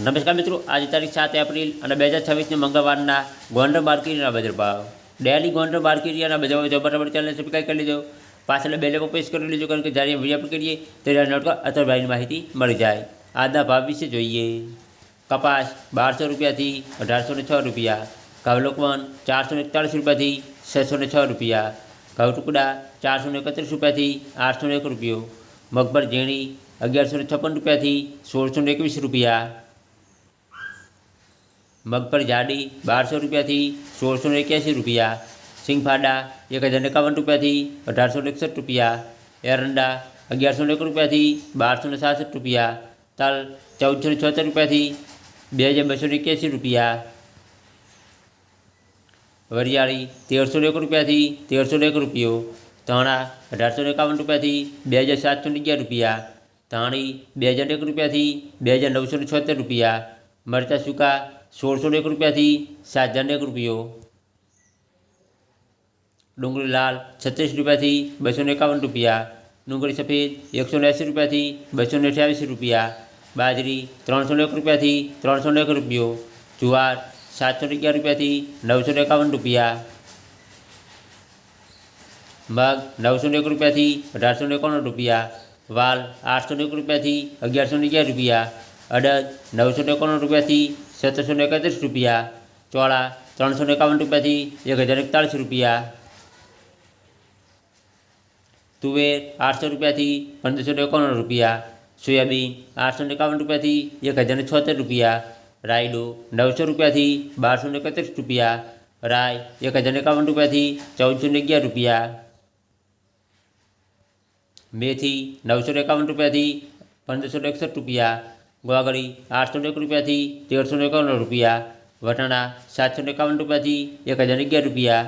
નમસ્કાર મિત્રો, આજે તારીખ 7 એપ્રિલ અને 2026 મંગળવારના ગોંડલ માર્કેટના બજાર ભાવ. ડેલી ગોંડલ માર્કેટના બજારમાં બરાબર ચેનલ સબસ્ક્રાઈબ કરી લેજો. પાછળ બેલ આઇકન પ્રેસ કરી લેજો, કારણ કે જ્યારે વિડીયો અપલોડ કરીએ ત્યારે નોટકા અથવા ભાઈની માહિતી મળી જાય. આજના ભાવ વિશે જોઈએ. કપાસ 1200 રૂપિયાથી 1806 રૂપિયા. ઘઉં લોકવન 441 રૂપિયાથી 606 રૂપિયા. ઘઉં ટુકડા 431 રૂપિયાથી 801 રૂપિયો. મગફળી ઝીણી 1156 રૂપિયાથી 1621 રૂપિયા. મગફળી જાડી 1200 રૂપિયાથી 1681 રૂપિયા. સિંગફાડા 1051 રૂપિયાથી 1861 રૂપિયા. એરંડા 1101 રૂપિયાથી 1266 રૂપિયા. તલ 1476 રૂપિયાથી 2281 રૂપિયા. વરિયાળી 1301 રૂપિયાથી 1301 રૂપિયો. ધાણા 1851 રૂપિયાથી 2711 રૂપિયા. ધાણી 2001 રૂપિયાથી 2976 રૂપિયા. મરચાં સૂકા 1601 રૂપિયાથી 7001 રૂપિયો. ડુંગળી લાલ 36 રૂપિયાથી 251 રૂપિયા. ડુંગળી સફેદ 180 રૂપિયાથી 228 રૂપિયા. બાજરી 301 રૂપિયાથી 301 રૂપિયો. જુવાર 711 રૂપિયાથી 951 રૂપિયા. મગ 901 રૂપિયાથી 1891 રૂપિયા. વાલ 801 રૂપિયાથી 1111 રૂપિયા. અડદ 991 રૂપિયાથી 1731 રૂપિયા. ચોળા 351 રૂપિયાથી 1041 રૂપિયા. તુવેર 800 રૂપિયાથી 1591 રૂપિયા. સોયાબીન 851 રૂપિયાથી 1076 રૂપિયા. રાયડો 900 રૂપિયાથી 1231 રૂપિયા. રાય 1051 રૂપિયાથી 1411 રૂપિયા. મેથી 951 રૂપિયાથી 1561 રૂપિયા. ગોગળી 801 રૂપિયાથી 1351 રૂપિયા. વટાણા 751 રૂપિયાથી 1011 રૂપિયા.